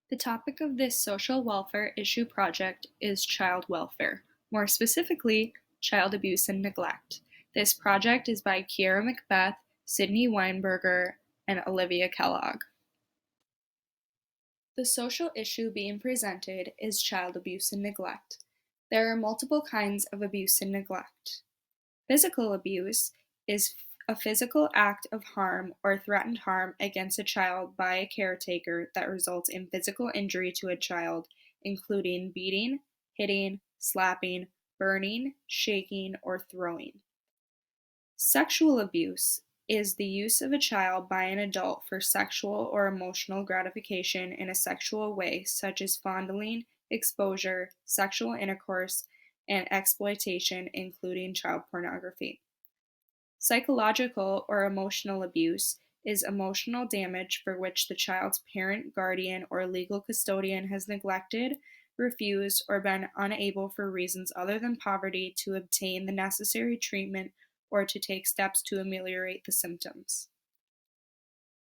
The topic of this social welfare issue project is child welfare, more specifically, child abuse and neglect. This project is by Kiera Macbeth, Sydney Weinberger, and Olivia Kellogg. The social issue being presented is child abuse and neglect. There are multiple kinds of abuse and neglect. Physical abuse is a physical act of harm or threatened harm against a child by a caretaker that results in physical injury to a child, including beating, hitting, slapping, burning, shaking, or throwing. Sexual abuse is the use of a child by an adult for sexual or emotional gratification in a sexual way, such as fondling, exposure, sexual intercourse, and exploitation, including child pornography. Psychological or emotional abuse is emotional damage for which the child's parent, guardian, or legal custodian has neglected, refused, or been unable for reasons other than poverty to obtain the necessary treatment or to take steps to ameliorate the symptoms.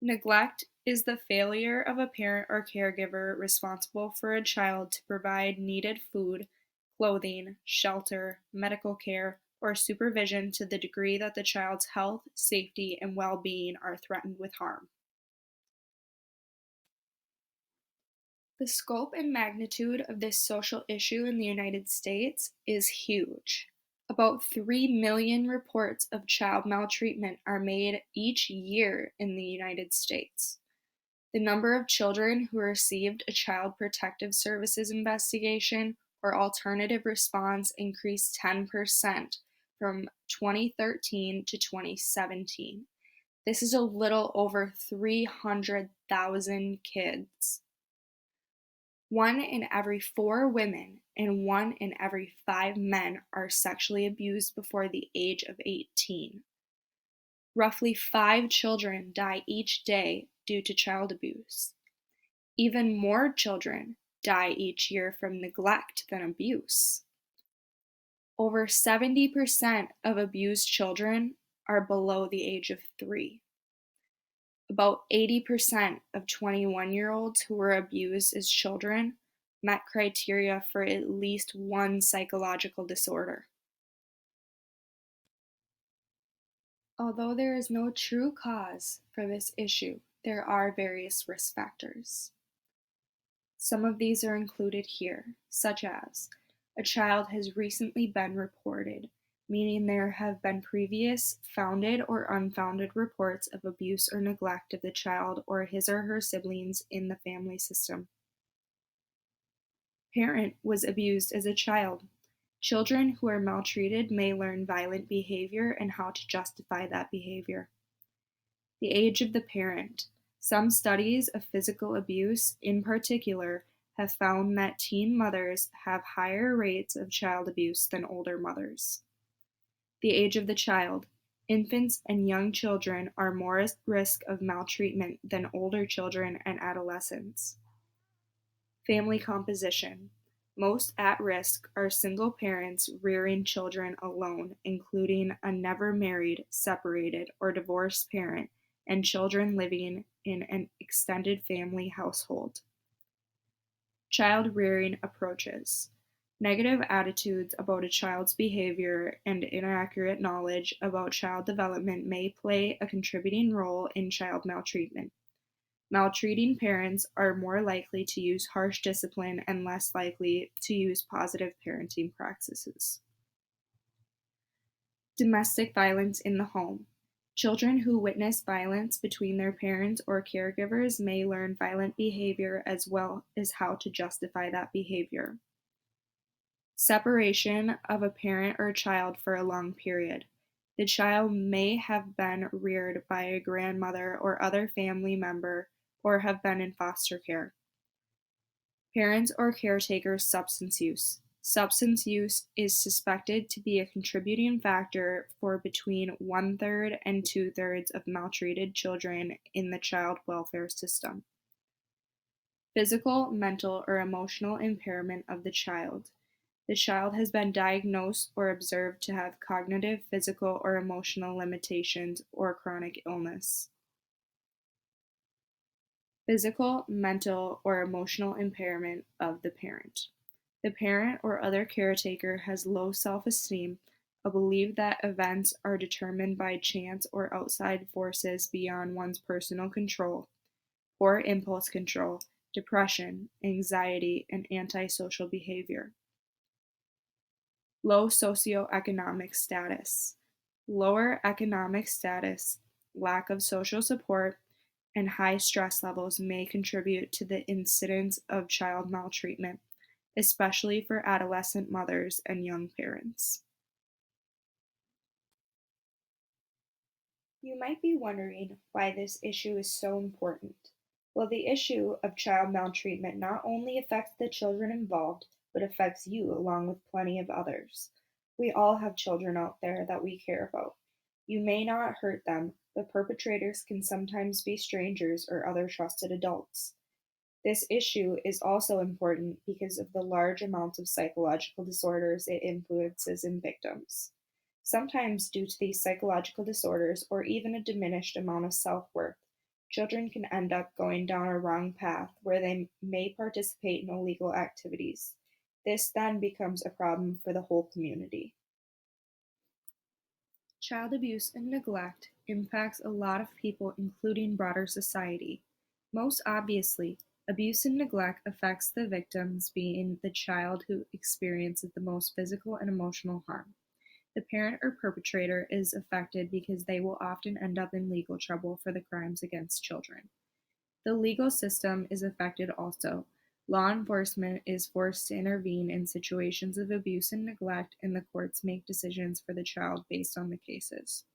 Neglect is the failure of a parent or caregiver responsible for a child to provide needed food, clothing, shelter, medical care, or supervision to the degree that the child's health, safety, and well-being are threatened with harm. The scope and magnitude of this social issue in the United States is huge. About 3 million reports of child maltreatment are made each year in the United States. The number of children who received a Child Protective Services investigation or alternative response increased 10% from 2013 to 2017. This is a little over 300,000 kids. 1 in every 4 women and 1 in every 5 men are sexually abused before the age of 18. Roughly 5 children die each day due to child abuse. Even more children die each year from neglect than abuse. Over 70% of abused children are below the age of 3. About 80% of 21-year-olds who were abused as children met criteria for at least one psychological disorder. Although there is no true cause for this issue, there are various risk factors. Some of these are included here, such as a child has recently been reported, meaning there have been previous founded or unfounded reports of abuse or neglect of the child or his or her siblings in the family system. Parent was abused as a child. Children who are maltreated may learn violent behavior and how to justify that behavior. The age of the parent. Some studies of physical abuse, in particular, have found that teen mothers have higher rates of child abuse than older mothers. The age of the child. Infants and young children are more at risk of maltreatment than older children and adolescents. Family composition. Most at risk are single parents rearing children alone, including a never married, separated, or divorced parent, and children living in an extended family household. Child rearing approaches. Negative attitudes about a child's behavior and inaccurate knowledge about child development may play a contributing role in child maltreatment. Maltreating parents are more likely to use harsh discipline and less likely to use positive parenting practices. Domestic violence in the home. Children who witness violence between their parents or caregivers may learn violent behavior as well as how to justify that behavior. Separation of a parent or child for a long period. The child may have been reared by a grandmother or other family member or have been in foster care. Parents or caretakers' substance use. Substance use is suspected to be a contributing factor for between 1/3 and 2/3 of maltreated children in the child welfare system. Physical, mental, or emotional impairment of the child. The child has been diagnosed or observed to have cognitive, physical, or emotional limitations or chronic illness. Physical, mental, or emotional impairment of the parent. The parent or other caretaker has low self-esteem, a belief that events are determined by chance or outside forces beyond one's personal control, poor impulse control, depression, anxiety, and antisocial behavior. Low socioeconomic status. Lower economic status, lack of social support, and high stress levels may contribute to the incidence of child maltreatment, especially for adolescent mothers and young parents. You might be wondering why this issue is so important. Well, the issue of child maltreatment not only affects the children involved, but affects you along with plenty of others. We all have children out there that we care about. You may not hurt them, but perpetrators can sometimes be strangers or other trusted adults. This issue is also important because of the large amounts of psychological disorders it influences in victims. Sometimes, due to these psychological disorders or even a diminished amount of self worth, children can end up going down a wrong path where they may participate in illegal activities. This then becomes a problem for the whole community. Child abuse and neglect impacts a lot of people, including broader society. Most obviously, abuse and neglect affects the victims, being the child who experiences the most physical and emotional harm. The parent or perpetrator is affected because they will often end up in legal trouble for the crimes against children. The legal system is affected also. Law enforcement is forced to intervene in situations of abuse and neglect, and the courts make decisions for the child based on the cases.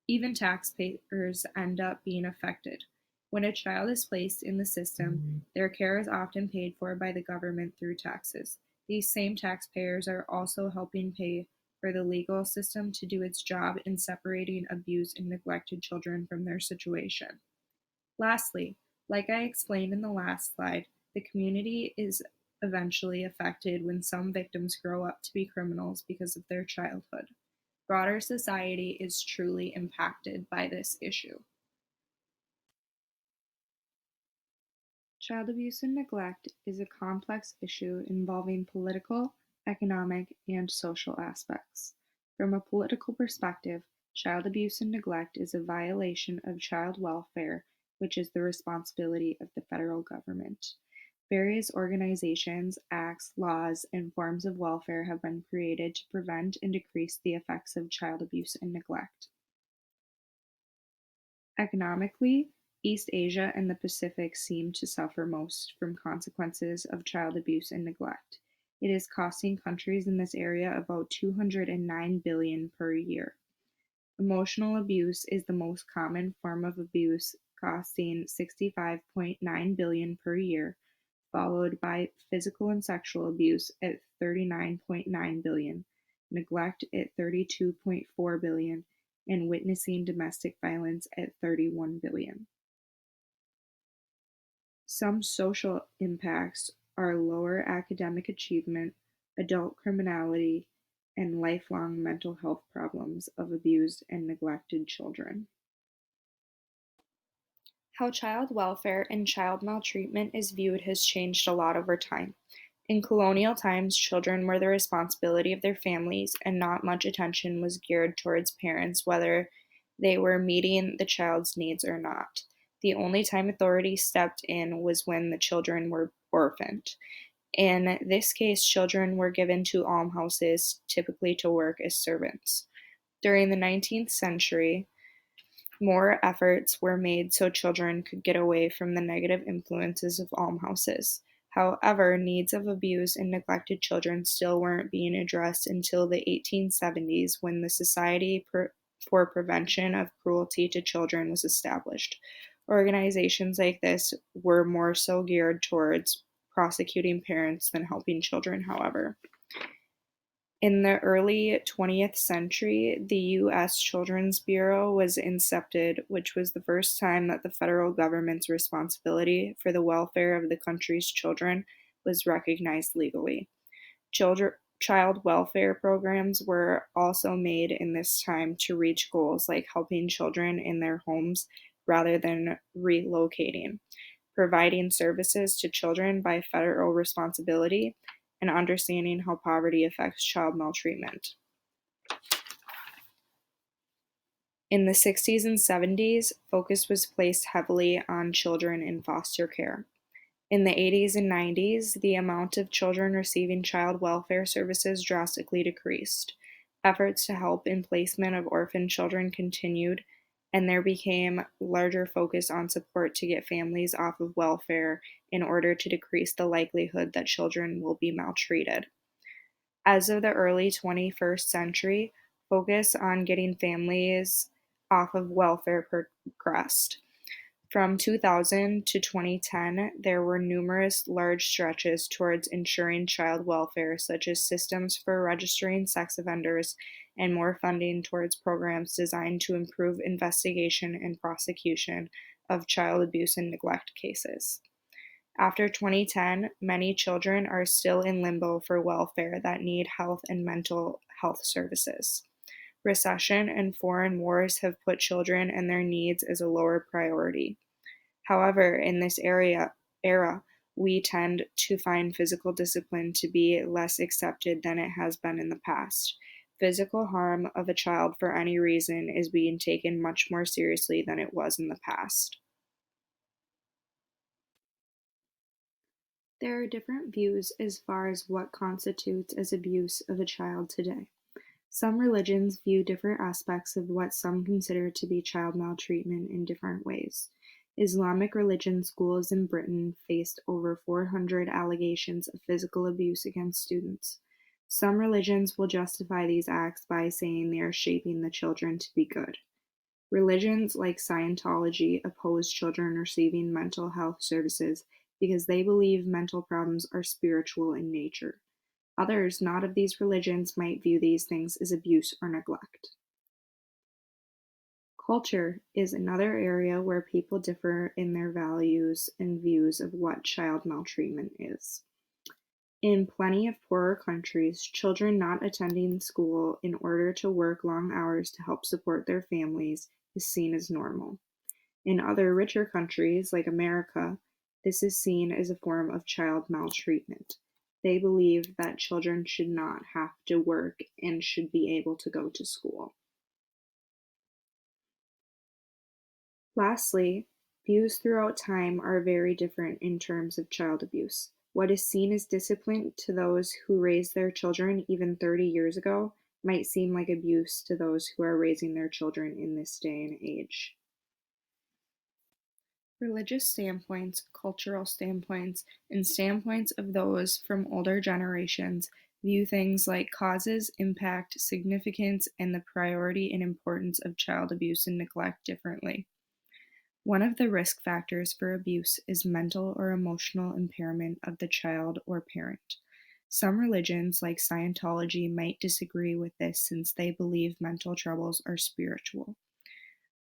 Even taxpayers end up being affected. When a child is placed in the system, their care is often paid for by the government through taxes. These same taxpayers are also helping pay for the legal system to do its job in separating abused and neglected children from their situation. Lastly, like I explained in the last slide, the community is eventually affected when some victims grow up to be criminals because of their childhood. Broader society is truly impacted by this issue. Child abuse and neglect is a complex issue involving political, economic, and social aspects. From a political perspective, child abuse and neglect is a violation of child welfare, which is the responsibility of the federal government. Various organizations, acts, laws, and forms of welfare have been created to prevent and decrease the effects of child abuse and neglect. Economically, East Asia and the Pacific seem to suffer most from consequences of child abuse and neglect. It is costing countries in this area about 209 billion per year. Emotional abuse is the most common form of abuse, costing 65.9 billion per year, followed by physical and sexual abuse at 39.9 billion, neglect at 32.4 billion, and witnessing domestic violence at 31 billion. Some social impacts are lower academic achievement, adult criminality, and lifelong mental health problems of abused and neglected children. How child welfare and child maltreatment is viewed has changed a lot over time. In colonial times, children were the responsibility of their families, and not much attention was geared towards parents, whether they were meeting the child's needs or not. The only time authorities stepped in was when the children were orphaned. In this case, children were given to almhouses, typically to work as servants. During the 19th century, more efforts were made so children could get away from the negative influences of almhouses. However, needs of abused and neglected children still weren't being addressed until the 1870s when the Society for Prevention of Cruelty to Children was established. Organizations like this were more so geared towards prosecuting parents than helping children, however. In the early 20th century, the U.S. Children's Bureau was incepted, which was the first time that the federal government's responsibility for the welfare of the country's children was recognized legally. Child welfare programs were also made in this time to reach goals like helping children in their homes rather than relocating. providing services to children by federal responsibility, and understanding how poverty affects child maltreatment. In the 60s and 70s, focus was placed heavily on children in foster care. In the 80s and 90s, the amount of children receiving child welfare services drastically decreased. Efforts to help in placement of orphan children continued, and there became larger focus on support to get families off of welfare in order to decrease the likelihood that children will be maltreated. As of the early 21st century, focus on getting families off of welfare progressed. From 2000 to 2010, there were numerous large stretches towards ensuring child welfare, such as systems for registering sex offenders and more funding towards programs designed to improve investigation and prosecution of child abuse and neglect cases. After 2010, many children are still in limbo for welfare that need health and mental health services. Recession and foreign wars have put children and their needs as a lower priority. However, in this era, we tend to find physical discipline to be less accepted than it has been in the past. Physical harm of a child for any reason is being taken much more seriously than it was in the past. There are different views as far as what constitutes as abuse of a child today. Some religions view different aspects of what some consider to be child maltreatment in different ways. Islamic religion schools in Britain faced over 400 allegations of physical abuse against students. Some religions will justify these acts by saying they are shaping the children to be good. Religions like Scientology oppose children receiving mental health services because they believe mental problems are spiritual in nature. Others not of these religions might view these things as abuse or neglect. Culture is another area where people differ in their values and views of what child maltreatment is. In plenty of poorer countries, children not attending school in order to work long hours to help support their families is seen as normal. In other richer countries, like America, this is seen as a form of child maltreatment. They believe that children should not have to work and should be able to go to school. Lastly, views throughout time are very different in terms of child abuse. What is seen as discipline to those who raised their children even 30 years ago might seem like abuse to those who are raising their children in this day and age. Religious standpoints, cultural standpoints, and standpoints of those from older generations view things like causes, impact, significance, and the priority and importance of child abuse and neglect differently. One of the risk factors for abuse is mental or emotional impairment of the child or parent. Some religions, like Scientology, might disagree with this since they believe mental troubles are spiritual.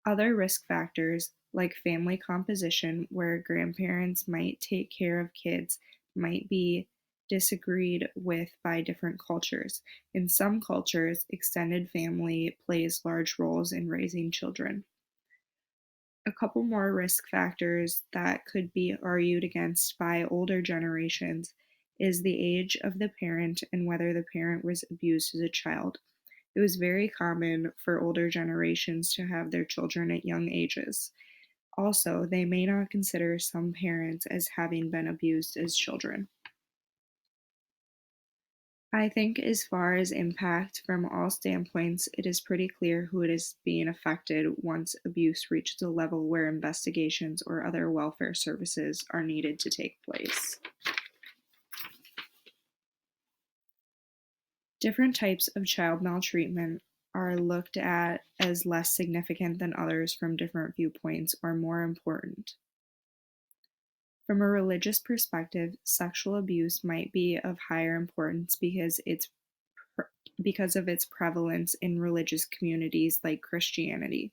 Other risk factors, like family composition, where grandparents might take care of kids, might be disagreed with by different cultures. In some cultures, extended family plays large roles in raising children. A couple more risk factors that could be argued against by older generations is the age of the parent and whether the parent was abused as a child. It was very common for older generations to have their children at young ages. Also, they may not consider some parents as having been abused as children. I think, as far as impact from all standpoints, it is pretty clear who it is being affected once abuse reaches a level where investigations or other welfare services are needed to take place. Different types of child maltreatment are looked at as less significant than others from different viewpoints or more important. From a religious perspective, sexual abuse might be of higher importance because of its prevalence in religious communities like Christianity.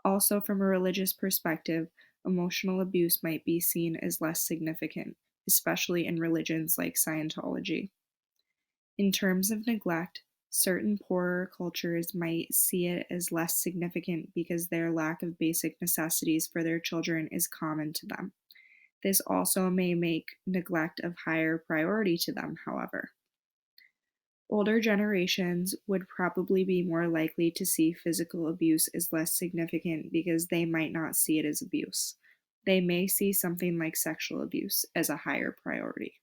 Also, from a religious perspective, emotional abuse might be seen as less significant, especially in religions like Scientology. In terms of neglect, certain poorer cultures might see it as less significant because their lack of basic necessities for their children is common to them. This also may make neglect of higher priority to them, however. Older generations would probably be more likely to see physical abuse as less significant because they might not see it as abuse. They may see something like sexual abuse as a higher priority.